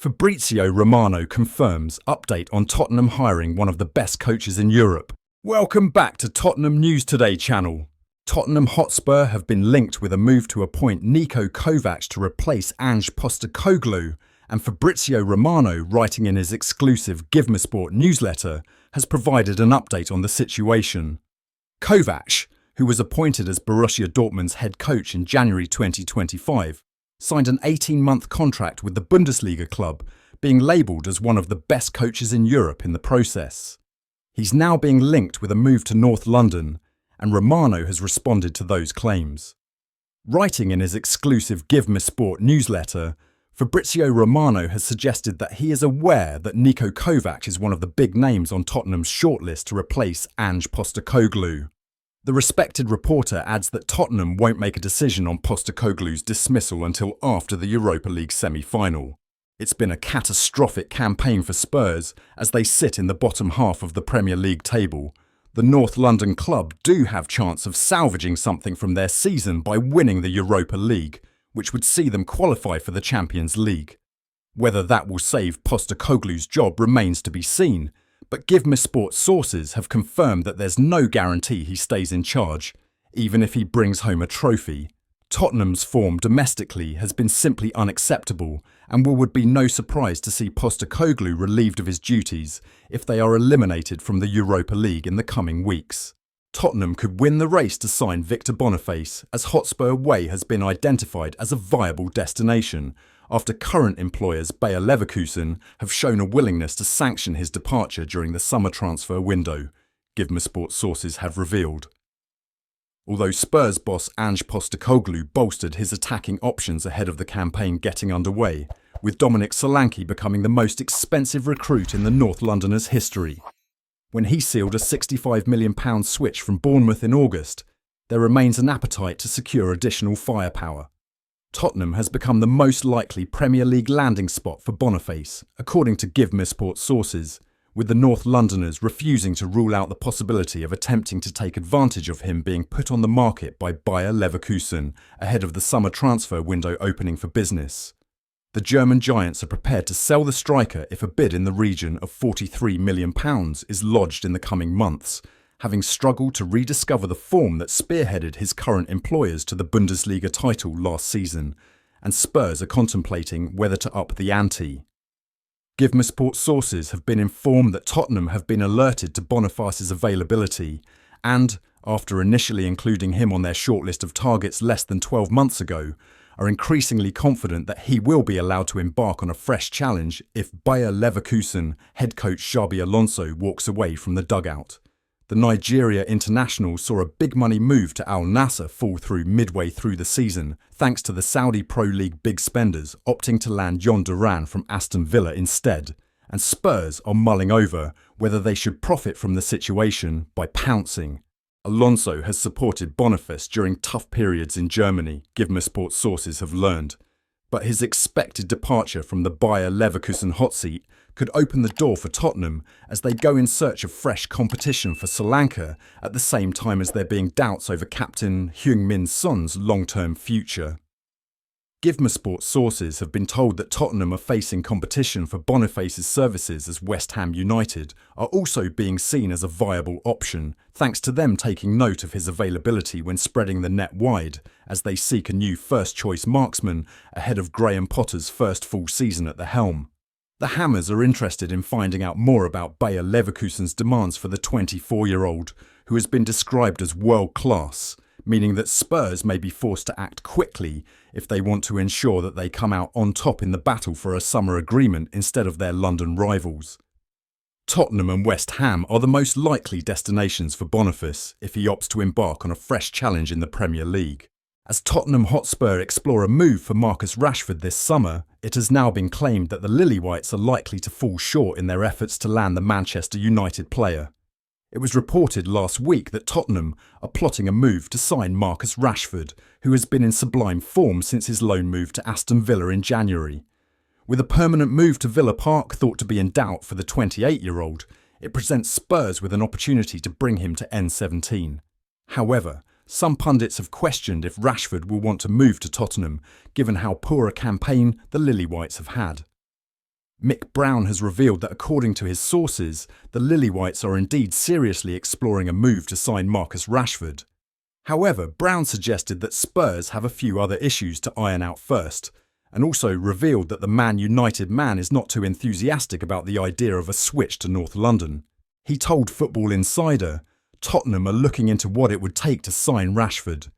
Fabrizio Romano confirms update on Tottenham hiring one of the best coaches in Europe. Welcome back to Tottenham News Today channel. Tottenham Hotspur have been linked with a move to appoint Niko Kovac to replace Ange Postecoglou, and Fabrizio Romano, writing in his exclusive GIVEMESPORT newsletter, has provided an update on the situation. Kovac, who was appointed as Borussia Dortmund's head coach in January 2025, signed an 18-month contract with the Bundesliga club, being labelled as one of the best coaches in Europe in the process. He's now being linked with a move to North London, and Romano has responded to those claims. Writing in his exclusive GIVEMESPORT newsletter, Fabrizio Romano has suggested that he is aware that Niko Kovac is one of the big names on Tottenham's shortlist to replace Ange Postecoglou. The respected reporter adds that Tottenham won't make a decision on Postecoglou's dismissal until after the Europa League semi-final. It's been a catastrophic campaign for Spurs as they sit in the bottom half of the Premier League table. The North London club do have chance of salvaging something from their season by winning the Europa League, which would see them qualify for the Champions League. Whether that will save Postecoglou's job remains to be seen, but GIVEMESPORT sources have confirmed that there's no guarantee he stays in charge, even if he brings home a trophy. Tottenham's form domestically has been simply unacceptable, and would be no surprise to see Postecoglou relieved of his duties if they are eliminated from the Europa League in the coming weeks. Tottenham could win the race to sign Victor Boniface, as Hotspur Way has been identified as a viable destination, after current employers Bayer Leverkusen have shown a willingness to sanction his departure during the summer transfer window, GIVEMESPORT sources have revealed. Although Spurs boss Ange Postecoglou bolstered his attacking options ahead of the campaign getting underway, with Dominic Solanke becoming the most expensive recruit in the North Londoners' history. When he sealed a £65 million switch from Bournemouth in August, there remains an appetite to secure additional firepower. Tottenham has become the most likely Premier League landing spot for Bonaface, according to GIVEMESPORT sources, with the North Londoners refusing to rule out the possibility of attempting to take advantage of him being put on the market by Bayer Leverkusen ahead of the summer transfer window opening for business. The German giants are prepared to sell the striker if a bid in the region of £43 million is lodged in the coming months, having struggled to rediscover the form that spearheaded his current employers to the Bundesliga title last season, and Spurs are contemplating whether to up the ante. GIVEMESPORT sources have been informed that Tottenham have been alerted to Bonaface's availability and, after initially including him on their shortlist of targets less than 12 months ago, are increasingly confident that he will be allowed to embark on a fresh challenge if Bayer Leverkusen head coach Xabi Alonso walks away from the dugout. The Nigeria international saw a big money move to Al Nassr fall through midway through the season, thanks to the Saudi Pro League big spenders opting to land John Duran from Aston Villa instead, and Spurs are mulling over whether they should profit from the situation by pouncing. Alonso has supported Boniface during tough periods in Germany, GIVEMESPORT sources have learned, but his expected departure from the Bayer Leverkusen hot seat could open the door for Tottenham as they go in search of fresh competition for Solanke at the same time as there being doubts over captain Heung-min Son's long-term future. GIVEMESPORT sources have been told that Tottenham are facing competition for Boniface's services as West Ham United are also being seen as a viable option, thanks to them taking note of his availability when spreading the net wide as they seek a new first-choice marksman ahead of Graham Potter's first full season at the helm. The Hammers are interested in finding out more about Bayer Leverkusen's demands for the 24-year-old, who has been described as world-class, meaning that Spurs may be forced to act quickly if they want to ensure that they come out on top in the battle for a summer agreement instead of their London rivals. Tottenham and West Ham are the most likely destinations for Boniface if he opts to embark on a fresh challenge in the Premier League. As Tottenham Hotspur explore a move for Marcus Rashford this summer, it has now been claimed that the Lily-Whites are likely to fall short in their efforts to land the Manchester United player. It was reported last week that Tottenham are plotting a move to sign Marcus Rashford, who has been in sublime form since his loan move to Aston Villa in January. With a permanent move to Villa Park thought to be in doubt for the 28-year-old, it presents Spurs with an opportunity to bring him to N17. However, some pundits have questioned if Rashford will want to move to Tottenham, given how poor a campaign the Lily-Whites have had. Mick Brown has revealed that according to his sources, the Lilywhites are indeed seriously exploring a move to sign Marcus Rashford. However, Brown suggested that Spurs have a few other issues to iron out first, and also revealed that the Man United man is not too enthusiastic about the idea of a switch to North London. He told Football Insider, Tottenham are looking into what it would take to sign Rashford,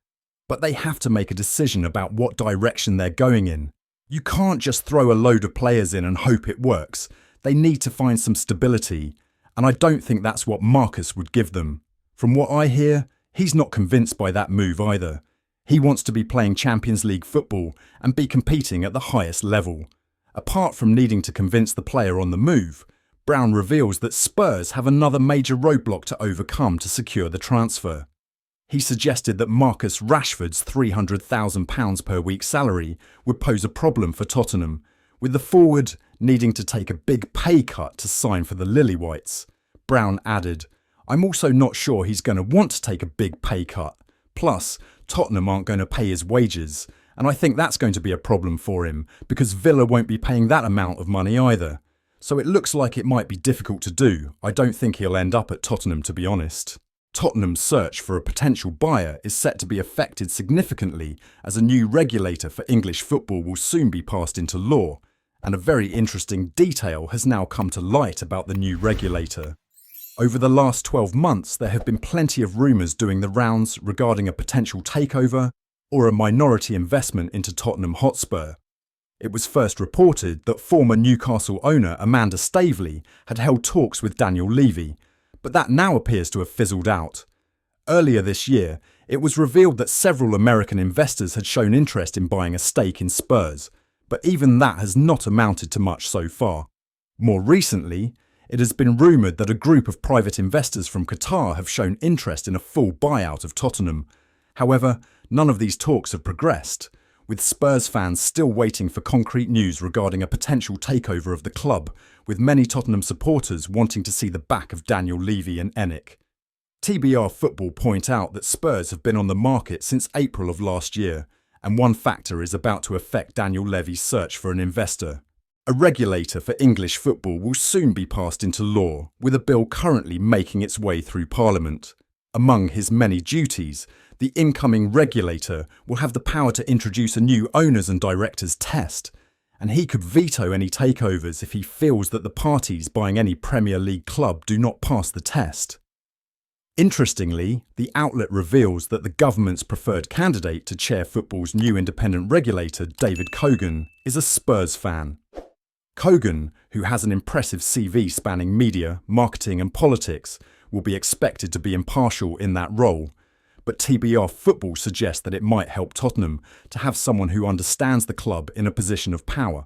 but they have to make a decision about what direction they're going in. You can't just throw a load of players in and hope it works. They need to find some stability, and I don't think that's what Marcus would give them. From what I hear, he's not convinced by that move either. He wants to be playing Champions League football and be competing at the highest level. Apart from needing to convince the player on the move, Brown reveals that Spurs have another major roadblock to overcome to secure the transfer. He suggested that Marcus Rashford's £300,000 per week salary would pose a problem for Tottenham, with the forward needing to take a big pay cut to sign for the Lilywhites. Brown added, I'm also not sure he's going to want to take a big pay cut. Plus, Tottenham aren't going to pay his wages, and I think that's going to be a problem for him because Villa won't be paying that amount of money either. So it looks like it might be difficult to do. I don't think he'll end up at Tottenham, to be honest. Tottenham's search for a potential buyer is set to be affected significantly as a new regulator for English football will soon be passed into law, and a very interesting detail has now come to light about the new regulator. Over the last 12 months, there have been plenty of rumours doing the rounds regarding a potential takeover or a minority investment into Tottenham Hotspur. It was first reported that former Newcastle owner Amanda Staveley had held talks with Daniel Levy, but that now appears to have fizzled out. Earlier this year, it was revealed that several American investors had shown interest in buying a stake in Spurs, but even that has not amounted to much so far. More recently, it has been rumoured that a group of private investors from Qatar have shown interest in a full buyout of Tottenham. However, none of these talks have progressed, with Spurs fans still waiting for concrete news regarding a potential takeover of the club, with many Tottenham supporters wanting to see the back of Daniel Levy and ENIC. TBR Football point out that Spurs have been on the market since April of last year, and one factor is about to affect Daniel Levy's search for an investor. A regulator for English football will soon be passed into law, with a bill currently making its way through Parliament. Among his many duties, the incoming regulator will have the power to introduce a new owners and directors test, and he could veto any takeovers if he feels that the parties buying any Premier League club do not pass the test. Interestingly, the outlet reveals that the government's preferred candidate to chair football's new independent regulator, David Kogan, is a Spurs fan. Kogan, who has an impressive CV spanning media, marketing and politics, will be expected to be impartial in that role, but TBR Football suggests that it might help Tottenham to have someone who understands the club in a position of power.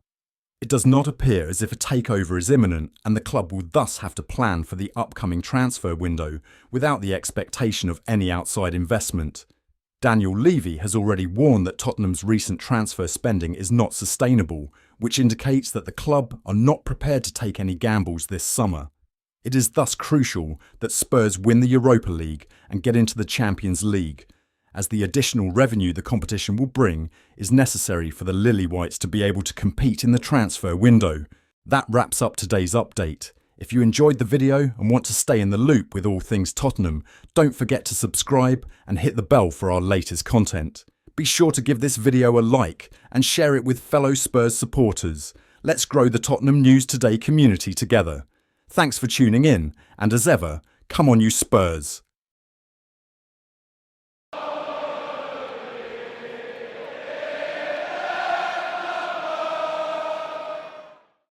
It does not appear as if a takeover is imminent, and the club will thus have to plan for the upcoming transfer window without the expectation of any outside investment. Daniel Levy has already warned that Tottenham's recent transfer spending is not sustainable, which indicates that the club are not prepared to take any gambles this summer. It is thus crucial that Spurs win the Europa League and get into the Champions League, as the additional revenue the competition will bring is necessary for the Lilywhites to be able to compete in the transfer window. That wraps up today's update. If you enjoyed the video and want to stay in the loop with all things Tottenham, don't forget to subscribe and hit the bell for our latest content. Be sure to give this video a like and share it with fellow Spurs supporters. Let's grow the Tottenham News Today community together. Thanks for tuning in, and as ever, come on you Spurs!